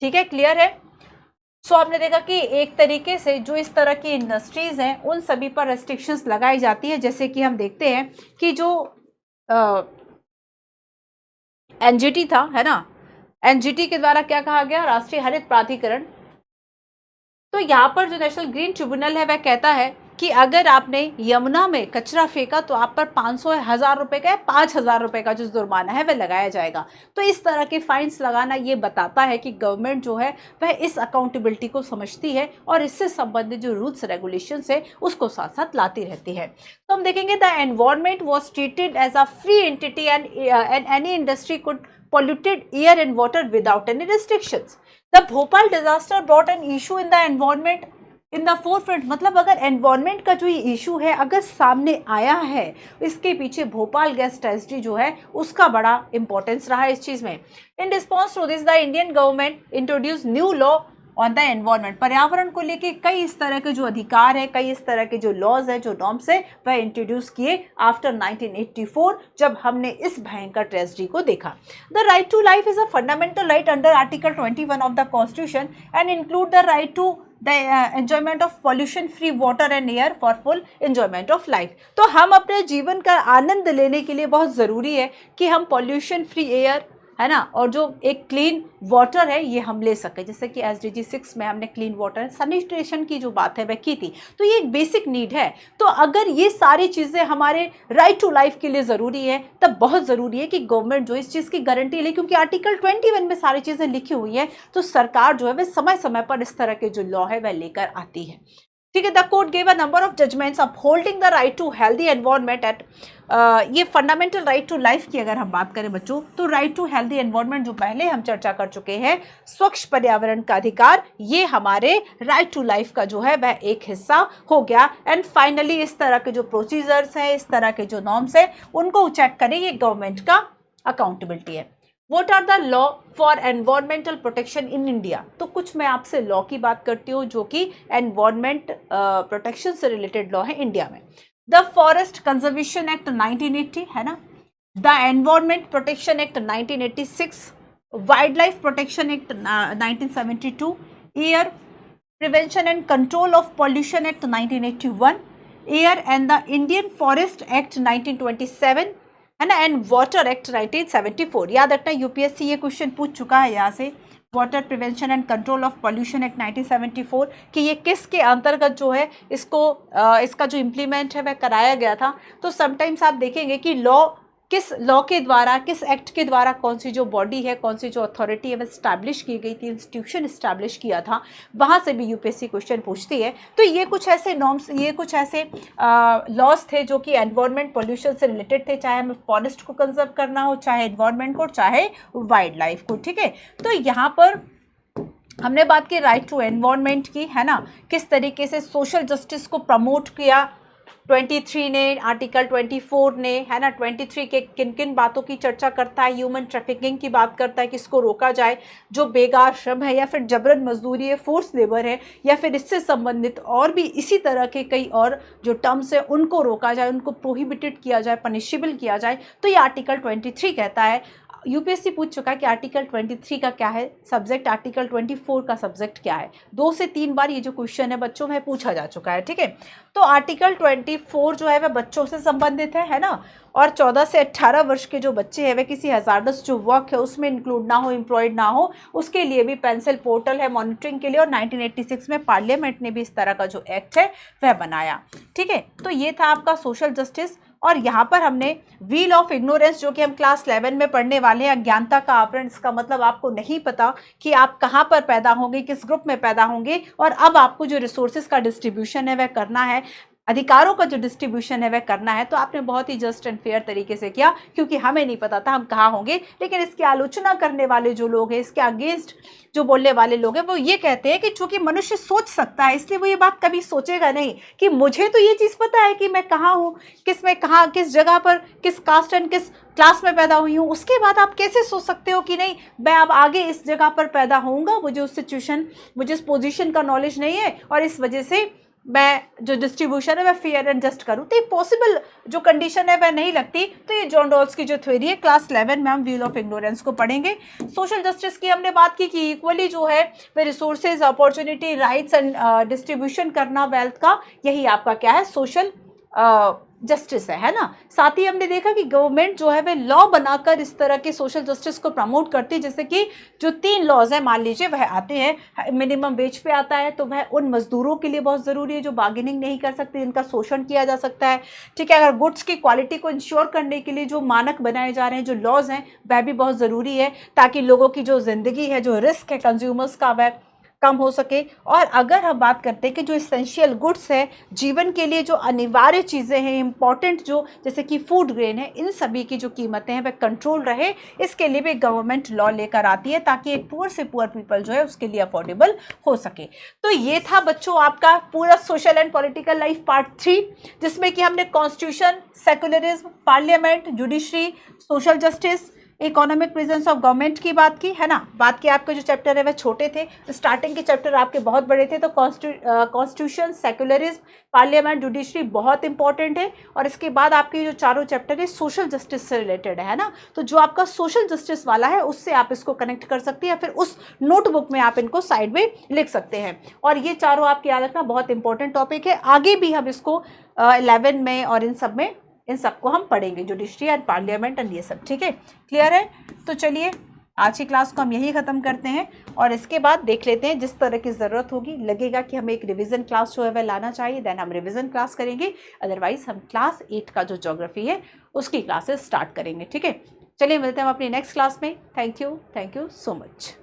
ठीक है, क्लियर है। सो आपने देखा कि एक तरीके से जो इस तरह की इंडस्ट्रीज हैं उन सभी पर रेस्ट्रिक्शंस लगाई जाती है। जैसे कि हम देखते हैं कि जो एनजीटी था, है ना, एनजीटी के द्वारा क्या कहा गया, राष्ट्रीय हरित प्राधिकरण। तो यहाँ पर जो नेशनल ग्रीन ट्रिब्यूनल है वह कहता है कि अगर आपने यमुना में कचरा फेंका तो आप पर 500 1000 रुपए का या 5000 रुपए का जो जुर्माना है वह लगाया जाएगा। तो इस तरह के फाइन्स लगाना ये बताता है कि गवर्नमेंट जो है वह इस अकाउंटेबिलिटी को समझती है और इससे संबंधित जो रूल्स रेगुलेशंस है उसको साथ साथ लाती रहती है। तो हम देखेंगे the environment was treated as a free entity and any industry could polluted air and water without any restrictions. The Bhopal disaster brought an issue in the environment in the forefront. मतलब अगर environment का जो ये issue है अगर सामने आया है, इसके पीछे भोपाल गैस ट्रेजेडी जो है उसका बड़ा इंपॉर्टेंस रहा है इस चीज में। In response to this the Indian government introduce new law on the environment. पर्यावरण को लेके कई इस तरह के जो अधिकार है, कई इस तरह के जो लॉज है, जो नॉर्म्स है, वह इंट्रोड्यूस किए आफ्टर 1984 जब हमने इस भयंकर ट्रेजेडी को देखा। The right to life is a fundamental right under article 21 of the constitution and include the right to the enjoyment of pollution free water and air for full enjoyment of life. तो हम अपने जीवन का आनंद लेने के लिए बहुत ज़रूरी है कि हम पॉल्यूशन फ्री एयर, है ना, और जो एक क्लीन वाटर है ये हम ले सकें। जैसे कि SDG 6 में हमने क्लीन वाटर सैनिटेशन की जो बात है वह की थी। तो ये एक बेसिक नीड है। तो अगर ये सारी चीज़ें हमारे राइट टू लाइफ के लिए ज़रूरी है तब बहुत ज़रूरी है कि गवर्नमेंट जो इस चीज़ की गारंटी ले, क्योंकि आर्टिकल 21 में सारी चीज़ें लिखी हुई है। तो सरकार जो है वह समय समय पर इस तरह के जो लॉ है वह लेकर आती है। ठीक है, the court gave a number of judgements upholding the right to healthy environment at ये फंडामेंटल राइट टू लाइफ की अगर हम बात करें बच्चों, तो राइट टू हेल्दी एनवायरनमेंट जो पहले हम चर्चा कर चुके हैं, स्वच्छ पर्यावरण का अधिकार, ये हमारे राइट टू लाइफ का जो है वह एक हिस्सा हो गया। एंड फाइनली इस तरह के जो प्रोसीजर्स हैं, इस तरह के जो नॉर्म्स हैं, उनको चेक करें, ये गवर्नमेंट का अकाउंटेबिलिटी है। What are the law for environmental protection in India? तो कुछ मैं आपसे लॉ की बात करती हूँ जो कि एनवायरमेंट प्रोटेक्शन से रिलेटेड लॉ है इंडिया में। द फॉरेस्ट कंजर्वेशन एक्ट 1980 है ना, the environment protection act 1986, wild life protection act 1972, air prevention and control of pollution act 1981, air and the Indian forest act 1927, है ना, एंड वाटर एक्ट 1974। याद रखना UPSC ये question पूछ चुका है यहाँ से, water prevention and control of pollution act 1974 कि ये किसके अंतर्गत जो है इसको इसका जो इम्प्लीमेंट है वह कराया गया था। तो समटाइम्स आप देखेंगे कि लॉ किस लॉ के द्वारा, किस एक्ट के द्वारा कौन सी जो बॉडी है, कौन सी जो अथॉरिटी है वह स्टैब्लिश की गई थी, इंस्टीट्यूशन स्टैब्लिश किया था, वहाँ से भी यूपीएससी क्वेश्चन पूछती है। तो ये कुछ ऐसे नॉर्म्स, ये कुछ ऐसे लॉज थे जो कि एनवायरनमेंट पॉल्यूशन से रिलेटेड थे, चाहे हमें फॉरेस्ट को कंजर्व करना हो, चाहे एनवायरनमेंट को, चाहे वाइल्ड लाइफ को। ठीक है, तो यहाँ पर हमने बात की राइट टू एनवायरनमेंट की, है ना, किस तरीके से सोशल जस्टिस को प्रमोट किया 23 ने, आर्टिकल 24 ने, है ना। 23 के किन किन बातों की चर्चा करता है, ह्यूमन ट्रैफिकिंग की बात करता है, किसको रोका जाए, जो बेगार श्रम है या फिर जबरन मजदूरी है, फोर्स लेबर है, या फिर इससे संबंधित और भी इसी तरह के कई और जो टर्म्स है उनको रोका जाए, उनको प्रोहिबिटेड किया जाए, पनिशेबल किया जाए। तो ये आर्टिकल 23 कहता है। यूपीएससी पूछ चुका है कि आर्टिकल 23 का क्या है सब्जेक्ट, आर्टिकल 24 का सब्जेक्ट क्या है। 2 से 3 बार ये जो क्वेश्चन है बच्चों में पूछा जा चुका है। ठीक है, तो आर्टिकल 24 जो है वह बच्चों से संबंधित है ना, और 14 से 18 वर्ष के जो बच्चे हैं वे किसी हजारदस जो वर्क है उसमें इंक्लूड ना हो, एम्प्लॉयड ना हो, उसके लिए भी पेंसिल पोर्टल है मॉनिटरिंग के लिए। और 1986 में पार्लियामेंट ने भी इस तरह का जो एक्ट है वह बनाया। ठीक है, तो ये था आपका सोशल जस्टिस। और यहाँ पर हमने व्हील ऑफ इग्नोरेंस जो कि हम क्लास 11 में पढ़ने वाले हैं, अज्ञानता का आवरण, इसका मतलब आपको नहीं पता कि आप कहाँ पर पैदा होंगे, किस ग्रुप में पैदा होंगे, और अब आपको जो रिसोर्सेज का डिस्ट्रीब्यूशन है वह करना है, अधिकारों का जो डिस्ट्रीब्यूशन है वह करना है। तो आपने बहुत ही जस्ट एंड फेयर तरीके से किया, क्योंकि हमें नहीं पता था हम कहाँ होंगे। लेकिन इसकी आलोचना करने वाले जो लोग हैं, इसके अगेंस्ट जो बोलने वाले लोग हैं, वो ये कहते हैं कि चूंकि मनुष्य सोच सकता है इसलिए वो ये बात कभी सोचेगा नहीं कि मुझे तो ये चीज़ पता है कि मैं कहाँ हूँ, किस में कहाँ, किस जगह पर, किस कास्ट एंड किस क्लास में पैदा हुई हूँ। उसके बाद आप कैसे सोच सकते हो कि नहीं मैं अब आगे इस जगह पर पैदा होऊंगा, मुझे उस सिचुएशन, मुझे उस पोजीशन का नॉलेज नहीं है और इस वजह से मैं जो डिस्ट्रीब्यूशन है वह फेयर एंड जस्ट करूँ। तो ये पॉसिबल जो कंडीशन है वह नहीं लगती। तो ये जॉन रॉल्स की जो थ्योरी है, क्लास 11 में हम व्हील ऑफ इग्नोरेंस को पढ़ेंगे। सोशल जस्टिस की हमने बात की कि इक्वली जो है वह resources, opportunity, rights and distribution करना वेल्थ का, यही आपका क्या है सोशल जस्टिस है ना। साथ ही हमने देखा कि गवर्नमेंट जो है वह लॉ बनाकर इस तरह के सोशल जस्टिस को प्रमोट करती है, जैसे कि जो 3 लॉज हैं मान लीजिए वह आते हैं, मिनिमम वेज पे आता है, तो वह उन मजदूरों के लिए बहुत ज़रूरी है जो बार्गेनिंग नहीं कर सकते, जिनका शोषण किया जा सकता है, ठीक है। अगर गुड्स की क्वालिटी को इंश्योर करने के लिए जो मानक बनाए जा रहे हैं, जो लॉज हैं, वह भी बहुत ज़रूरी है, ताकि लोगों की जो ज़िंदगी है, जो रिस्क है कंज्यूमर्स का, वह कम हो सके। और अगर हम बात करते हैं कि जो इसेंशियल गुड्स है, जीवन के लिए जो अनिवार्य चीज़ें हैं, इंपॉर्टेंट जो जैसे कि फूड ग्रेन है, इन सभी की जो कीमतें हैं वह कंट्रोल रहे, इसके लिए भी गवर्नमेंट लॉ लेकर आती है, ताकि एक पुअर से पुअर पीपल जो है उसके लिए अफोर्डेबल हो सके। तो ये था बच्चों आपका पूरा social and political life part 3, जिसमें कि हमने constitution, secularism, parliament, judiciary, social justice, economic presence of government की बात की है ना। बात की आपके जो चैप्टर है वह छोटे थे, स्टार्टिंग के चैप्टर आपके बहुत बड़े थे, तो कॉन्स्टिट्यूशन, सेकुलरिज्म, पार्लियामेंट, जुडिशरी बहुत इंपॉर्टेंट है। और इसके बाद आपके जो चारों चैप्टर है सोशल जस्टिस से रिलेटेड है ना, तो जो आपका सोशल जस्टिस वाला है उससे आप इसको कनेक्ट कर सकते हैं, या फिर उस नोटबुक में आप इनको साइड में लिख सकते हैं। और ये चारों आपके याद रखना बहुत इंपॉर्टेंट टॉपिक है, आगे भी हम इसको 11 में और इन सब में इन सबको हम पढ़ेंगे, जुडिशरी एंड पार्लियामेंट एंड ये सब, ठीक है, क्लियर है। तो चलिए आज की क्लास को हम यही ख़त्म करते हैं, और इसके बाद देख लेते हैं जिस तरह की ज़रूरत होगी, लगेगा कि हमें एक रिवीजन क्लास जो है वह लाना चाहिए, देन हम रिवीजन क्लास करेंगे, अदरवाइज हम क्लास 8 का जो ज्योग्राफी है उसकी क्लासेस स्टार्ट करेंगे, ठीक है। चलिए मिलते हैं हम अपनी नेक्स्ट क्लास में। Thank you so much.